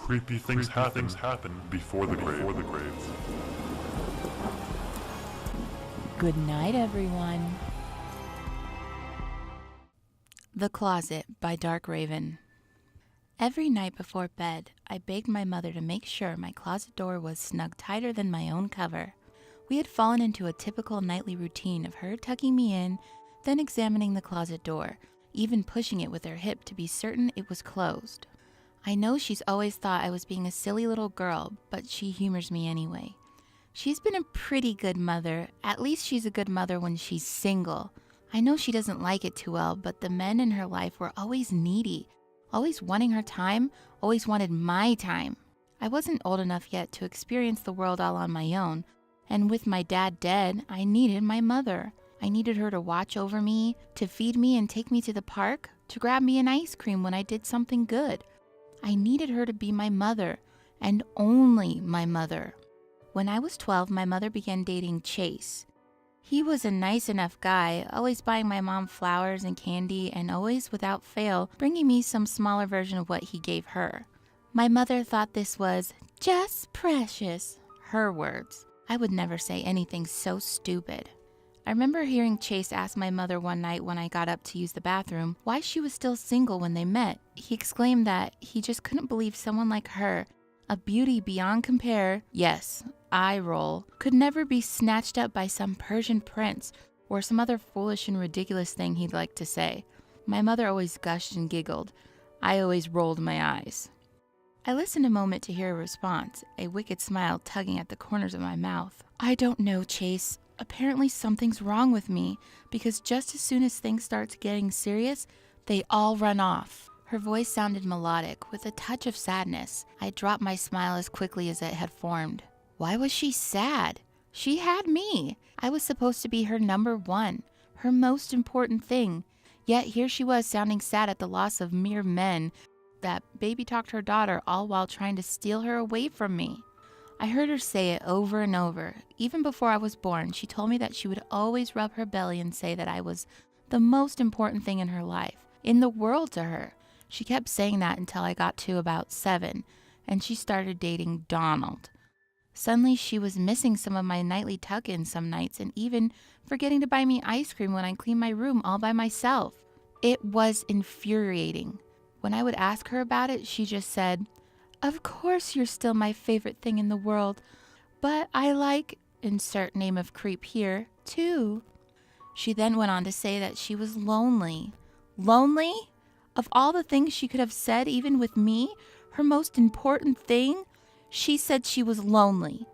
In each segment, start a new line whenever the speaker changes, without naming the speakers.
Creepy things happen before the grave.
Good night, everyone. The Closet by Dark Rayvyn. Every night before bed, I begged my mother to make sure my closet door was snug tighter than my own cover. We had fallen into a typical nightly routine of her tucking me in, then examining the closet door, even pushing it with her hip to be certain it was closed. I know she's always thought I was being a silly little girl, but she humors me anyway. She's been a pretty good mother. At least she's a good mother when she's single. I know she doesn't like it too well, but the men in her life were always needy, always wanting her time, always wanted my time. I wasn't old enough yet to experience the world all on my own, and with my dad dead, I needed my mother. I needed her to watch over me, to feed me and take me to the park, to grab me an ice cream when I did something good. I needed her to be my mother, and only my mother. When I was 12, my mother began dating Chase. He was a nice enough guy, always buying my mom flowers and candy, and always, without fail, bringing me some smaller version of what he gave her. My mother thought this was just precious, her words. I would never say anything so stupid. I remember hearing Chase ask my mother one night when I got up to use the bathroom why she was still single when they met. He exclaimed that he just couldn't believe someone like her, a beauty beyond compare, yes, eye roll, could never be snatched up by some Persian prince or some other foolish and ridiculous thing he'd like to say. My mother always gushed and giggled. I always rolled my eyes. I listened a moment to hear a response, a wicked smile tugging at the corners of my mouth. I don't know, Chase. Apparently something's wrong with me, because just as soon as things start getting serious, they all run off. Her voice sounded melodic, with a touch of sadness. I dropped my smile as quickly as it had formed. Why was she sad? She had me. I was supposed to be her number one, her most important thing. Yet here she was sounding sad at the loss of mere men that baby-talked her daughter, all while trying to steal her away from me. I heard her say it over and over. Even before I was born, she told me that she would always rub her belly and say that I was the most important thing in her life, in the world to her. She kept saying that until I got to about 7, and she started dating Donald. Suddenly, she was missing some of my nightly tuck-ins some nights and even forgetting to buy me ice cream when I cleaned my room all by myself. It was infuriating. When I would ask her about it, she just said, "Of course you're still my favorite thing in the world, but I like, insert name of creep here, too." She then went on to say that she was lonely. Lonely? Of all the things she could have said, even with me, her most important thing, she said she was lonely.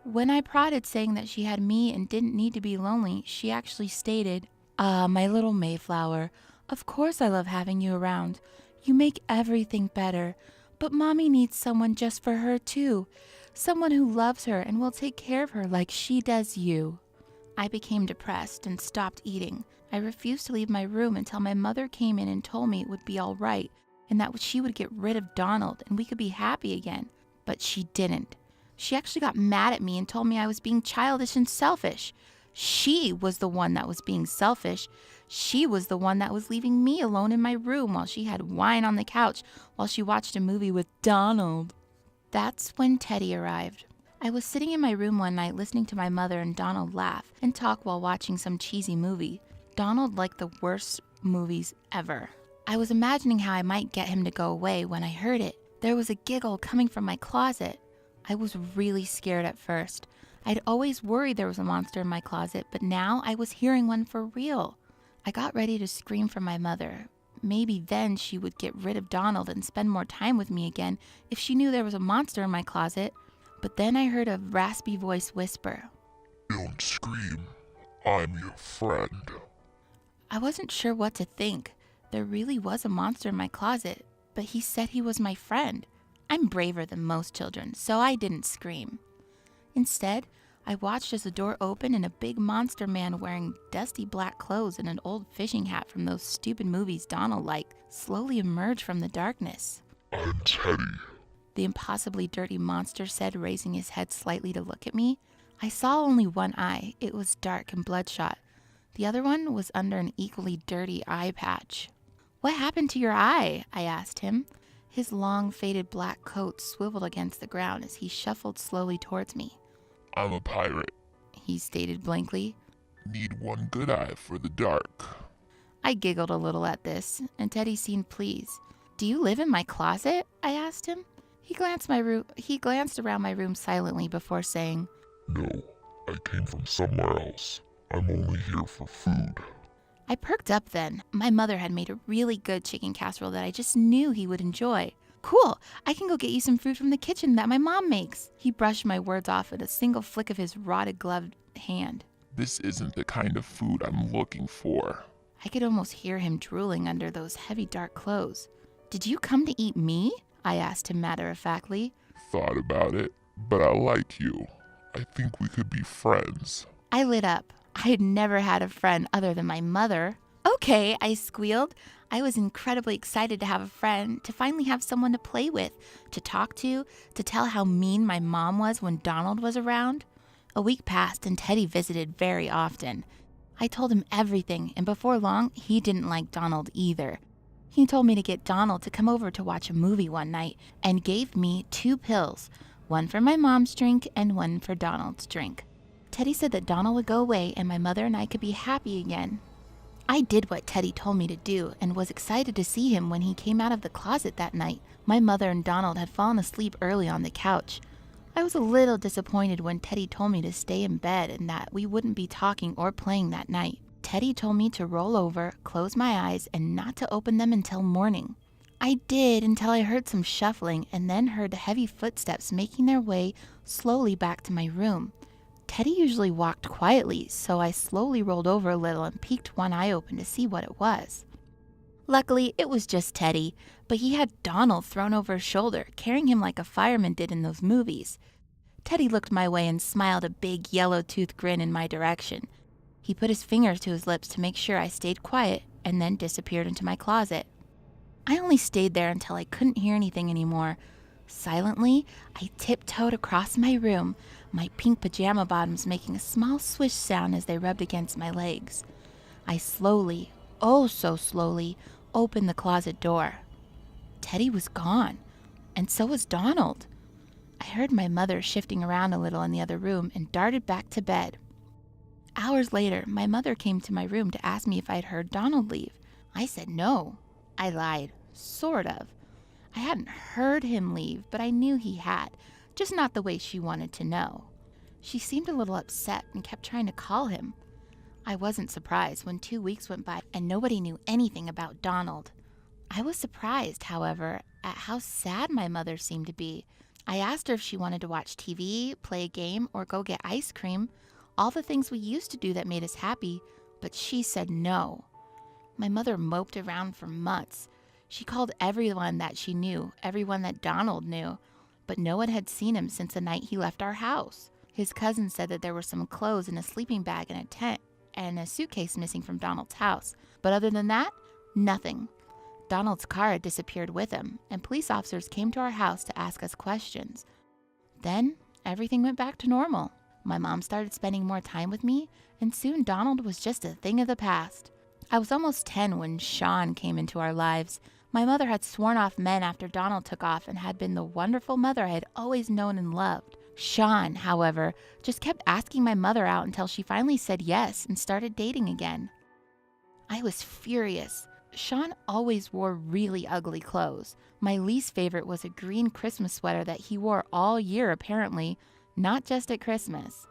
When I prodded saying that she had me and didn't need to be lonely, she actually stated, my little Mayflower, of course I love having you around. You make everything better. But Mommy needs someone just for her too. Someone who loves her and will take care of her like she does you." I became depressed and stopped eating. I refused to leave my room until my mother came in and told me it would be all right and that she would get rid of Donald and we could be happy again. But she didn't. She actually got mad at me and told me I was being childish and selfish. She was the one that was being selfish. She was the one that was leaving me alone in my room while she had wine on the couch while she watched a movie with Donald. That's when Teddy arrived. I was sitting in my room one night listening to my mother and Donald laugh and talk while watching some cheesy movie. Donald liked the worst movies ever. I was imagining how I might get him to go away when I heard it. There was a giggle coming from my closet. I was really scared at first. I'd always worried there was a monster in my closet, but now I was hearing one for real. I got ready to scream for my mother. Maybe then she would get rid of Donald and spend more time with me again if she knew there was a monster in my closet. But then I heard a raspy voice whisper,
"Don't scream. I'm your friend."
I wasn't sure what to think. There really was a monster in my closet, but he said he was my friend. I'm braver than most children, so I didn't scream. Instead, I watched as the door opened and a big monster man wearing dusty black clothes and an old fishing hat from those stupid movies Donald liked slowly emerged from the darkness.
"I'm Teddy."
The impossibly dirty monster said, raising his head slightly to look at me. I saw only one eye. It was dark and bloodshot. The other one was under an equally dirty eye patch. "What happened to your eye?" I asked him. His long, faded black coat swiveled against the ground as he shuffled slowly towards me.
I'm a pirate.
He stated blankly.
Need one good eye for the dark.
I giggled a little at this, and Teddy seemed pleased. Do you live in my closet? I asked him. He glanced around my room silently before saying,
No, I came from somewhere else. I'm only here for food.
I perked up then. My mother had made a really good chicken casserole that I just knew he would enjoy. Cool, I can go get you some food from the kitchen that my mom makes. He brushed my words off with a single flick of his rotted gloved hand.
This isn't the kind of food I'm looking for.
I could almost hear him drooling under those heavy dark clothes. Did you come to eat me? I asked him matter-of-factly.
Thought about it, but I like you. I think we could be friends.
I lit up. I had never had a friend other than my mother. Okay, I squealed. I was incredibly excited to have a friend, to finally have someone to play with, to talk to tell how mean my mom was when Donald was around. A week passed and Teddy visited very often. I told him everything, and before long, he didn't like Donald either. He told me to get Donald to come over to watch a movie one night and gave me 2 pills, one for my mom's drink and one for Donald's drink. Teddy said that Donald would go away and my mother and I could be happy again. I did what Teddy told me to do and was excited to see him when he came out of the closet that night. My mother and Donald had fallen asleep early on the couch. I was a little disappointed when Teddy told me to stay in bed and that we wouldn't be talking or playing that night. Teddy told me to roll over, close my eyes, and not to open them until morning. I did until I heard some shuffling and then heard heavy footsteps making their way slowly back to my room. Teddy usually walked quietly, so I slowly rolled over a little and peeked one eye open to see what it was. Luckily, it was just Teddy, but he had Donald thrown over his shoulder, carrying him like a fireman did in those movies. Teddy looked my way and smiled a big yellow-toothed grin in my direction. He put his fingers to his lips to make sure I stayed quiet and then disappeared into my closet. I only stayed there until I couldn't hear anything anymore. Silently, I tiptoed across my room, my pink pajama bottoms making a small swish sound as they rubbed against my legs. I slowly, oh so slowly, opened the closet door. Teddy was gone, and so was Donald. I heard my mother shifting around a little in the other room and darted back to bed. Hours later, my mother came to my room to ask me if I'd heard Donald leave. I said no. I lied, sort of. I hadn't heard him leave, but I knew he had, just not the way she wanted to know. She seemed a little upset and kept trying to call him. I wasn't surprised when 2 weeks went by and nobody knew anything about Donald. I was surprised, however, at how sad my mother seemed to be. I asked her if she wanted to watch TV, play a game, or go get ice cream, all the things we used to do that made us happy, but she said no. My mother moped around for months. She called everyone that she knew, everyone that Donald knew, but no one had seen him since the night he left our house. His cousin said that there were some clothes in a sleeping bag in a tent and a suitcase missing from Donald's house, but other than that, nothing. Donald's car had disappeared with him, and police officers came to our house to ask us questions. Then, everything went back to normal. My mom started spending more time with me, and soon Donald was just a thing of the past. I was almost 10 when Sean came into our lives. My mother had sworn off men after Donald took off and had been the wonderful mother I had always known and loved. Sean, however, just kept asking my mother out until she finally said yes and started dating again. I was furious. Sean always wore really ugly clothes. My least favorite was a green Christmas sweater that he wore all year apparently, not just at Christmas.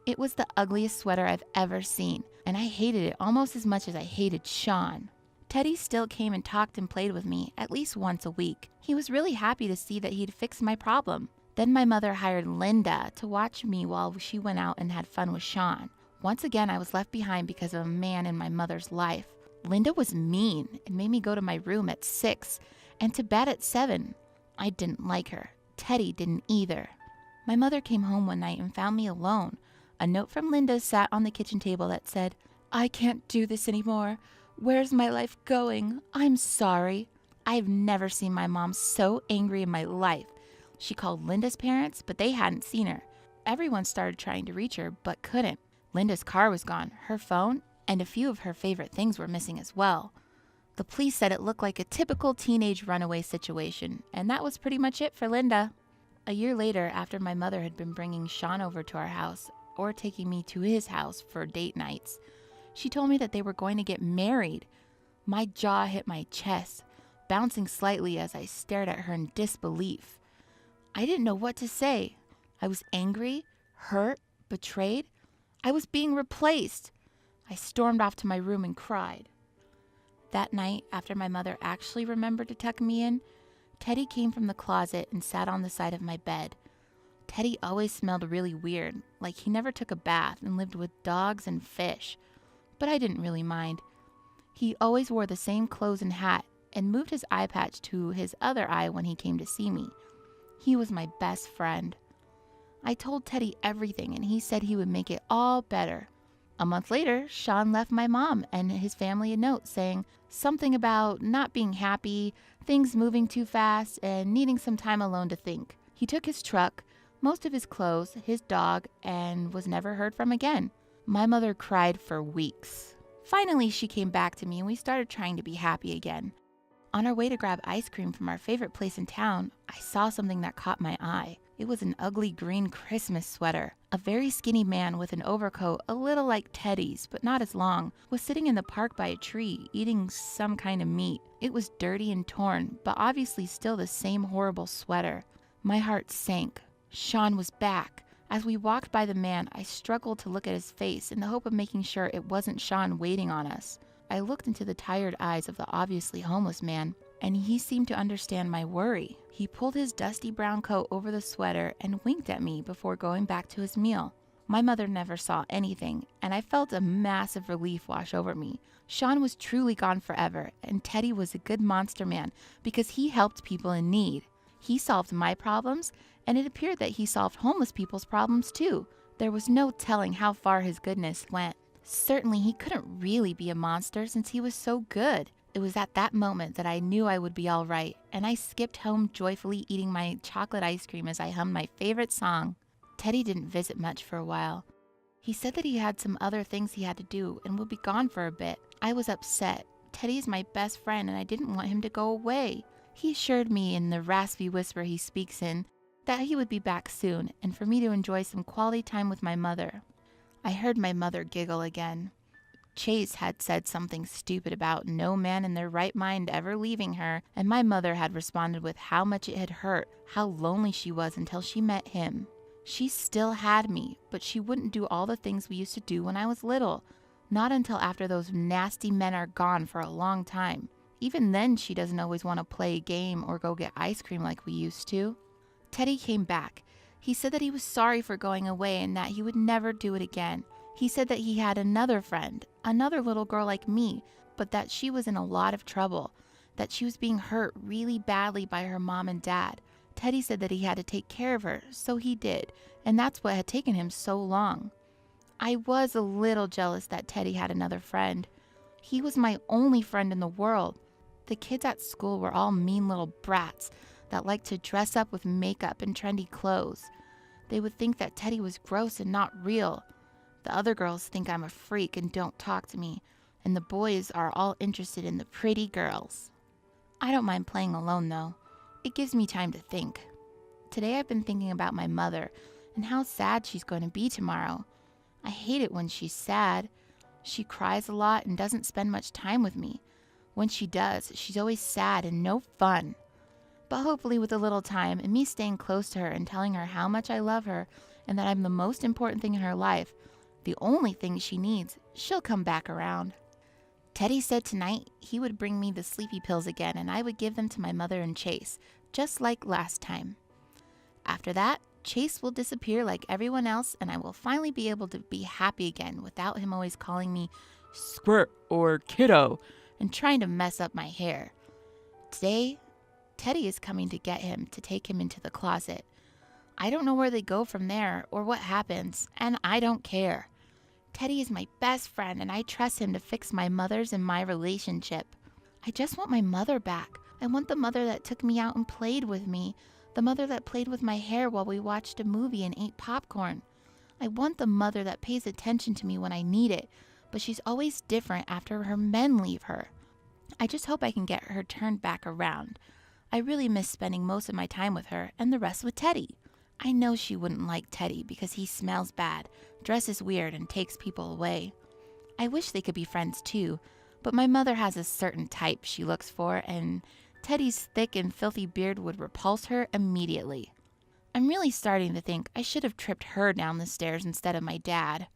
It was the ugliest sweater I've ever seen, and I hated it almost as much as I hated Sean. Teddy still came and talked and played with me at least once a week. He was really happy to see that he'd fixed my problem. Then my mother hired Linda to watch me while she went out and had fun with Sean. Once again, I was left behind because of a man in my mother's life. Linda was mean and made me go to my room at 6 and to bed at 7. I didn't like her. Teddy didn't either. My mother came home one night and found me alone. A note from Linda sat on the kitchen table that said, "I can't do this anymore. Where's my life going? I'm sorry." I've never seen my mom so angry in my life. She called Linda's parents, but they hadn't seen her. Everyone started trying to reach her, but couldn't. Linda's car was gone, her phone, and a few of her favorite things were missing as well. The police said it looked like a typical teenage runaway situation, and that was pretty much it for Linda. A year later, after my mother had been bringing Sean over to our house, or taking me to his house for date nights, she told me that they were going to get married. My jaw hit my chest, bouncing slightly as I stared at her in disbelief. I didn't know what to say. I was angry, hurt, betrayed. I was being replaced. I stormed off to my room and cried. That night, after my mother actually remembered to tuck me in, Teddy came from the closet and sat on the side of my bed. Teddy always smelled really weird, like he never took a bath and lived with dogs and fish. But I didn't really mind. He always wore the same clothes and hat and moved his eye patch to his other eye when he came to see me. He was my best friend. I told Teddy everything, and he said he would make it all better. A month later, Sean left my mom and his family a note saying something about not being happy, things moving too fast, and needing some time alone to think. He took his truck, most of his clothes, his dog, and was never heard from again. My mother cried for weeks. Finally, she came back to me and we started trying to be happy again. On our way to grab ice cream from our favorite place in town, I saw something that caught my eye. It was an ugly green Christmas sweater. A very skinny man with an overcoat a little like Teddy's, but not as long, was sitting in the park by a tree, eating some kind of meat. It was dirty and torn, but obviously still the same horrible sweater. My heart sank. Sean was back. As we walked by the man, I struggled to look at his face in the hope of making sure it wasn't Sean waiting on us. I looked into the tired eyes of the obviously homeless man, and he seemed to understand my worry. He pulled his dusty brown coat over the sweater and winked at me before going back to his meal. My mother never saw anything, and I felt a massive relief wash over me. Sean was truly gone forever, and Teddy was a good monster man because he helped people in need. He solved my problems, and it appeared that he solved homeless people's problems too. There was no telling how far his goodness went. Certainly, he couldn't really be a monster since he was so good. It was at that moment that I knew I would be all right, and I skipped home joyfully eating my chocolate ice cream as I hummed my favorite song. Teddy didn't visit much for a while. He said that he had some other things he had to do and would be gone for a bit. I was upset. Teddy is my best friend, and I didn't want him to go away. He assured me in the raspy whisper he speaks in that he would be back soon, and for me to enjoy some quality time with my mother. I heard my mother giggle again. Chase had said something stupid about no man in their right mind ever leaving her, and my mother had responded with how much it had hurt, how lonely she was until she met him. She still had me, but she wouldn't do all the things we used to do when I was little. Not until after those nasty men are gone for a long time. Even then, she doesn't always want to play a game or go get ice cream like we used to. Teddy came back. He said that he was sorry for going away and that he would never do it again. He said that he had another friend, another little girl like me, but that she was in a lot of trouble, that she was being hurt really badly by her mom and dad. Teddy said that he had to take care of her, so he did, and that's what had taken him so long. I was a little jealous that Teddy had another friend. He was my only friend in the world. The kids at school were all mean little brats that liked to dress up with makeup and trendy clothes. They would think that Teddy was gross and not real. The other girls think I'm a freak and don't talk to me, and the boys are all interested in the pretty girls. I don't mind playing alone though. It gives me time to think. Today I've been thinking about my mother and how sad she's going to be tomorrow. I hate it when she's sad. She cries a lot and doesn't spend much time with me. When she does, she's always sad and no fun. But hopefully with a little time and me staying close to her and telling her how much I love her and that I'm the most important thing in her life, the only thing she needs, she'll come back around. Teddy said tonight he would bring me the sleepy pills again and I would give them to my mother and Chase, just like last time. After that, Chase will disappear like everyone else and I will finally be able to be happy again without him always calling me squirt or kiddo and trying to mess up my hair. Today, Teddy is coming to get him to take him into the closet. I don't know where they go from there or what happens, and I don't care. Teddy is my best friend, and I trust him to fix my mother's and my relationship. I just want my mother back. I want the mother that took me out and played with me, the mother that played with my hair while we watched a movie and ate popcorn. I want the mother that pays attention to me when I need it, but she's always different after her men leave her. I just hope I can get her turned back around. I really miss spending most of my time with her and the rest with Teddy. I know she wouldn't like Teddy because he smells bad, dresses weird, and takes people away. I wish they could be friends too, but my mother has a certain type she looks for, and Teddy's thick and filthy beard would repulse her immediately. I'm really starting to think I should have tripped her down the stairs instead of my dad.